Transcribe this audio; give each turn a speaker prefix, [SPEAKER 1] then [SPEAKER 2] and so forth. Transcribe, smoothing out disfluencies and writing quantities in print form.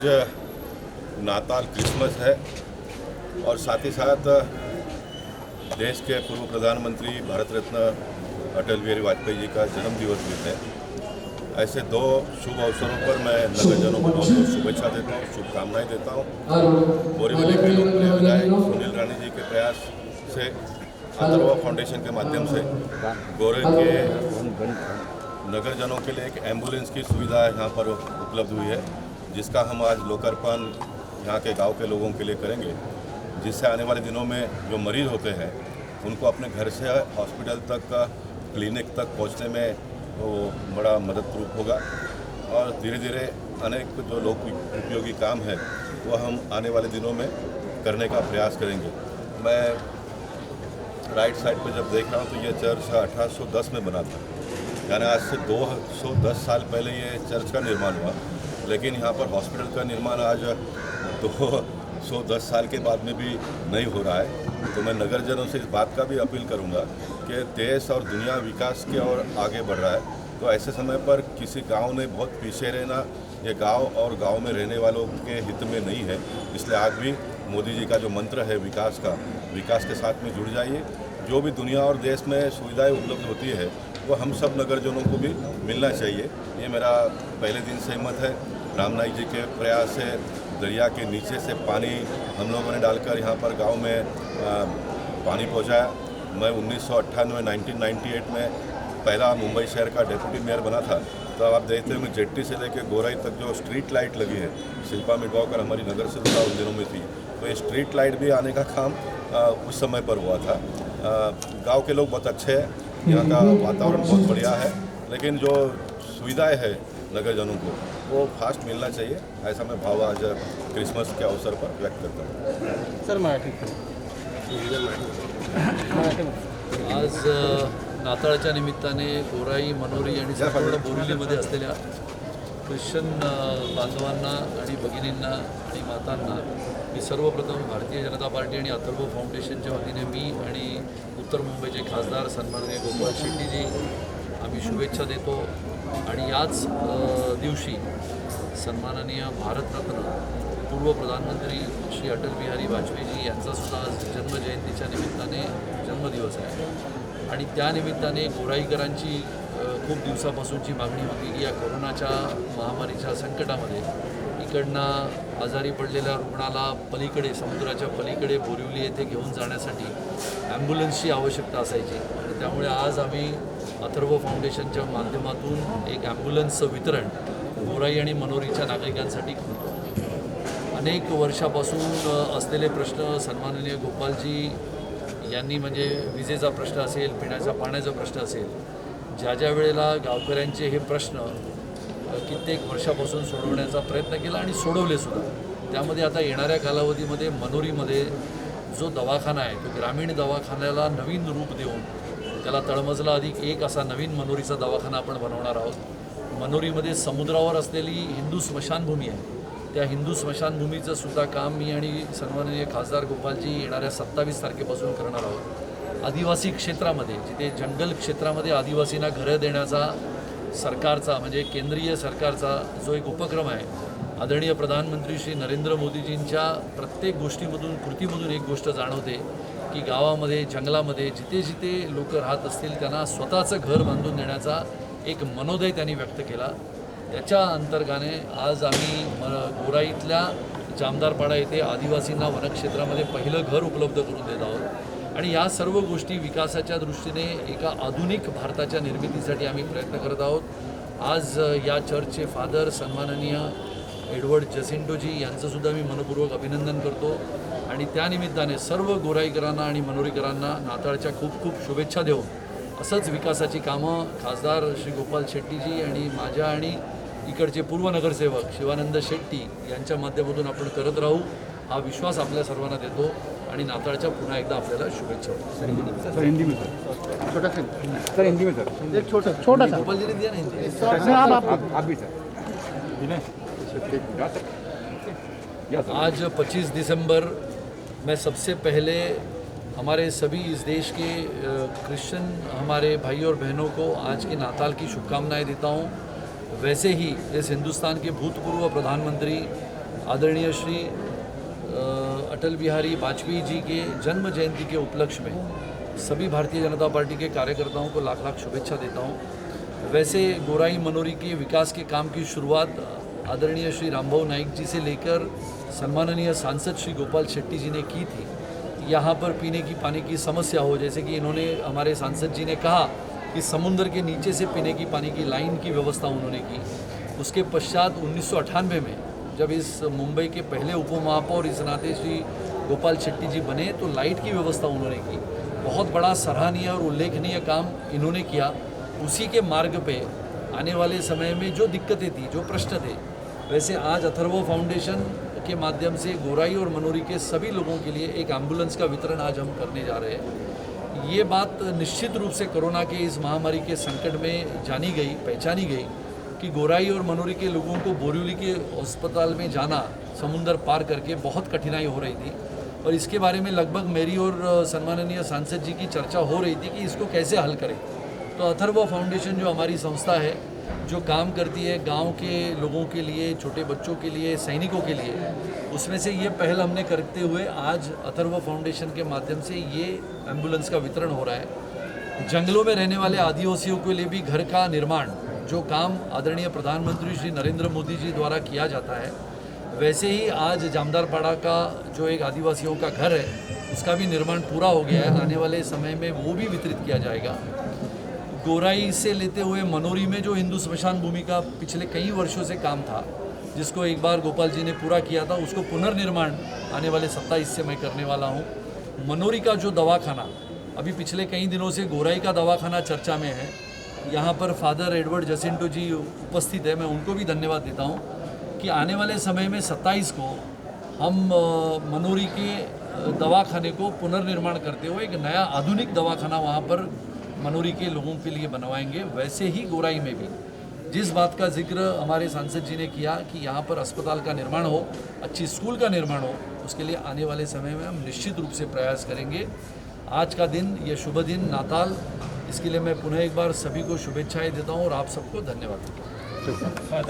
[SPEAKER 1] नाताल Christmas है और साथ ही साथ देश के पूर्व प्रधानमंत्री भारत रत्न अटल बिहारी वाजपेयी जी का जन्म दिवस भी है। ऐसे दो शुभ अवसरों पर मैं नगरजनों को बहुत बहुत शुभेच्छा देता हूँ, शुभकामनाएं देता हूँ। बोरीवली के लोकप्रिय विधायक सुनील रानी जी के प्रयास से अथर्वा फाउंडेशन के माध्यम से गोरे के नगरजनों के लिए एक एम्बुलेंस की सुविधा यहाँ पर उपलब्ध हुई है, जिसका हम आज लोकार्पण यहाँ के गांव के लोगों के लिए करेंगे, जिससे आने वाले दिनों में जो मरीज़ होते हैं उनको अपने घर से हॉस्पिटल तक, क्लिनिक तक पहुँचने में वो बड़ा मददरूप होगा। और धीरे धीरे अनेक जो लोक उपयोगी काम है वो हम आने वाले दिनों में करने का प्रयास करेंगे। मैं राइट साइड पर जब देख रहा हूँ तो ये चर्च 1810 में बना था, यानी आज से 210 साल पहले ये चर्च का निर्माण हुआ। लेकिन यहाँ पर हॉस्पिटल का निर्माण आज 210 साल के बाद में भी नहीं हो रहा है। तो मैं नगरजनों से इस बात का भी अपील करूँगा कि देश और दुनिया विकास की ओर आगे बढ़ रहा है, तो ऐसे समय पर किसी गांव ने बहुत पीछे रहना ये गांव और गांव में रहने वालों के हित में नहीं है। इसलिए आज भी मोदी जी का जो मंत्र है विकास का, विकास के साथ में जुड़ जाइए। जो भी दुनिया और देश में सुविधाएं उपलब्ध होती है वो हम सब नगरजनों को भी मिलना चाहिए। ये मेरा पहले दिन से मत है। रामनाईक जी के प्रयास से दरिया के नीचे से पानी हम लोगों ने डालकर यहाँ पर गांव में पानी पहुँचाया। मैं 1998 में पहला मुंबई शहर का डेप्यूटी मेयर बना था। तो अब आप देखते होंगे जेट्टी से लेकर गोराई तक जो स्ट्रीट लाइट लगी है, शिल्पा मिडवाकर हमारी नगर सेविका उन दिनों में थी, तो ये स्ट्रीट लाइट भी आने का काम उस समय पर हुआ था। गांव के लोग बहुत अच्छे हैं, यहाँ का वातावरण बहुत बढ़िया है, लेकिन जो सुविधाएं है नगरजनों को वो फास्ट मिलना चाहिए। ऐसा मैं भाव आज क्रिसमस के अवसर पर व्यक्त करता हूँ।
[SPEAKER 2] सर
[SPEAKER 3] आज नाताळच्या निमित्ताने गोराई, मनोरी आणि संपूर्ण बोरिवलीमध्ये असलेल्या ख्रिश्चन बांधवांना आणि भगिनींना आणि मातांना मी सर्वप्रथम भारतीय जनता पार्टी आणि अथर्व फाउंडेशनच्या वतीने मी आणि उत्तर मुंबईचे खासदार सन्माननीय गोपाल शेट्टीजी आम्ही शुभेच्छा देतो। आणि याच दिवशी सन्माननीय भारतरत्न पूर्व प्रधानमंत्री श्री अटल बिहारी वाजपेयीजी यांचासुद्धा आज जन्मजयंतीच्या निमित्ताने जन्मदिवस आहे। आणि त्यानिमित्ताने गोराईकरांची खूप दिवसापासूनची मागणी होती की या कोरोनाच्या महामारीच्या संकटामध्ये इकडनं आजारी पडलेल्या रुग्णाला पलीकडे, समुद्राच्या पलीकडे बोरिवली येथे घेऊन जाण्यासाठी ॲम्ब्युलन्सची आवश्यकता असायची। आणि त्यामुळे आज आम्ही अथर्व फाउंडेशनच्या माध्यमातून एक ॲम्ब्युलन्सचं वितरण गोराई आणि मनोरीच्या नागरिकांसाठी करतो। अनेक वर्षापासून असलेले प्रश्न सन्माननीय गोपालजी यांनी, म्हणजे विजेचा प्रश्न असेल, पिण्याच्या पाण्याचा प्रश्न असेल, ज्या ज्या वेळेला गावकऱ्यांचे हे प्रश्न कित्येक वर्षापासून सोडवण्याचा प्रयत्न केला आणि सोडवलेसुद्धा। त्यामध्ये आता येणाऱ्या कालावधीमध्ये मनोरीमध्ये जो दवाखाना आहे तो ग्रामीण दवाखान्याला नवीन रूप देऊन त्याला तळमजला अधिक एक असा नवीन मनोरीचा दवाखाना आपण बनवणार आहोत। मनोरीमध्ये समुद्रावर असलेली हिंदू स्मशानभूमी आहे, त्या हिंदू स्मशानभूमीचं सुद्धा काम मी आणि सन्माननीय खासदार गोपालजी येणाऱ्या 27 तारखेपासून करणार आहोत। आदिवासी क्षेत्रामध्ये, जिथे जंगल क्षेत्रामध्ये आदिवासींना घरं देण्याचा सरकारचा, म्हणजे केंद्रीय सरकारचा जो एक उपक्रम आहे, आदरणीय प्रधानमंत्री श्री नरेंद्र मोदीजींच्या प्रत्येक गोष्टीमधून, कृतीमधून एक गोष्ट जाणवते की गावामध्ये, जंगलामध्ये जिथे जिथे लोक राहत असतील त्यांना स्वतःचं घर बांधून देण्याचा एक मनोदय त्यांनी व्यक्त केला। त्याच्या अंतर्गाने आज आम्ही गोराईतल्या जामदारपाडा येथे आदिवासींना वनक्षेत्रामध्ये पहिलं घर उपलब्ध करून देत आहोत। आणि या सर्व गोष्टी विकासाच्या दृष्टीने एका आधुनिक भारताच्या निर्मितीसाठी आम्ही प्रयत्न करत आहोत। आज या चर्चचे फादर सन्माननीय एडवर्ड जसिंटोजी यांचंसुद्धा मी मनपूर्वक अभिनंदन करतो। आणि त्यानिमित्ताने सर्व गोराईकरांना आणि मनोरीकरांना नाताळच्या खूप खूप शुभेच्छा देऊन असंच विकासाची कामं खासदार श्री गोपाल शेट्टीजी आणि माझ्या आणि इकडचे पूर्व नगरसेवक शिवानंद शेट्टी यांच्या माध्यमातून आपण करत राहू, हा विश्वास आपल्या सर्वांना देतो। आणि नाताळच्या पुन्हा एकदा आपल्याला शुभेच्छा।
[SPEAKER 2] सर हिंदी में सर, सर हिंदी में सर, एक छोटा सा
[SPEAKER 3] गोपाल जी ने दिया नहीं
[SPEAKER 2] सर, आप भी सर।
[SPEAKER 3] आज 25 दिसंबर मैं सबसे पहले हमारे सभी इस देश के क्रिश्चियन हमारे भाई और बहनों को आज की नाताल की शुभकामनाएं देता हूं। वैसे ही इस हिंदुस्तान के भूतपूर्व प्रधानमंत्री आदरणीय श्री अटल बिहारी वाजपेयी जी के जन्म जयंती के उपलक्ष्य में सभी भारतीय जनता पार्टी के कार्यकर्ताओं को लाख लाख शुभेच्छा देता हूँ। वैसे गोराई मनोरी के विकास के काम की शुरुआत आदरणीय श्री रामभाऊ नाइक जी से लेकर सम्माननीय सांसद श्री गोपाल शेट्टी जी ने की थी। यहाँ पर पीने की पानी की समस्या हो, जैसे कि इन्होंने हमारे सांसद जी ने कहा कि समुद्र के नीचे से पीने की पानी की लाइन की व्यवस्था उन्होंने की। उसके पश्चात 1998 में जब इस मुंबई के पहले उप महापौर इस नाते श्री गोपाल शेट्टी जी बने तो लाइट की व्यवस्था उन्होंने की। बहुत बड़ा सराहनीय और उल्लेखनीय काम इन्होंने किया। उसी के मार्ग पे आने वाले समय में जो दिक्कतें थी, जो प्रश्न थे, वैसे आज अथर्व फाउंडेशन के माध्यम से गोराई और मनोरी के सभी लोगों के लिए एक एम्बुलेंस का वितरण आज हम करने जा रहे हैं। ये बात निश्चित रूप से कोरोना के इस महामारी के संकट में जानी गई, पहचानी गई कि गोराई और मनोरी के लोगों को बोरिवली के अस्पताल में जाना समुंदर पार करके बहुत कठिनाई हो रही थी और इसके बारे में लगभग मेरी और सम्माननीय सांसद जी की चर्चा हो रही थी कि इसको कैसे हल करें। तो अथर्व फाउंडेशन जो हमारी संस्था है, जो काम करती है गांव के लोगों के लिए, छोटे बच्चों के लिए, सैनिकों के लिए, उसमें से ये पहल हमने करते हुए आज अथर्व फाउंडेशन के माध्यम से ये एम्बुलेंस का वितरण हो रहा है। जंगलों में रहने वाले आदिवासियों के लिए भी घर का निर्माण, जो काम आदरणीय प्रधानमंत्री श्री नरेंद्र मोदी जी द्वारा किया जाता है, वैसे ही आज जामदारपाड़ा का जो एक आदिवासियों का घर है, उसका भी निर्माण पूरा हो गया है। आने वाले समय में वो भी वितरित किया जाएगा। गोराई से लेते हुए मनोरी में जो हिंदू स्मशान भूमि का पिछले कई वर्षों से काम था, जिसको एक बार गोपाल जी ने पूरा किया था, उसको पुनर्निर्माण आने वाले 27 से मैं करने वाला हूँ। मनोरी का जो दवाखाना, अभी पिछले कई दिनों से गोराई का दवाखाना चर्चा में है। यहाँ पर फादर एडवर्ड जसिंटो जी उपस्थित है, मैं उनको भी धन्यवाद देता हूँ कि आने वाले समय में 27 को हम मनोरी के दवाखाने को पुनर्निर्माण करते हुए एक नया आधुनिक दवाखाना वहाँ पर मनोरी के लोगों के लिए बनवाएंगे। वैसे ही गोराई में भी जिस बात का जिक्र हमारे सांसद जी ने किया कि यहाँ पर अस्पताल का निर्माण हो, अच्छी स्कूल का निर्माण हो, उसके लिए आने वाले समय में हम निश्चित रूप से प्रयास करेंगे। आज का दिन, ये शुभ दिन नाताल, इसके लिए मैं पुनः एक बार सभी को शुभेच्छाएं देता हूँ और आप सबको धन्यवाद देता हूँ।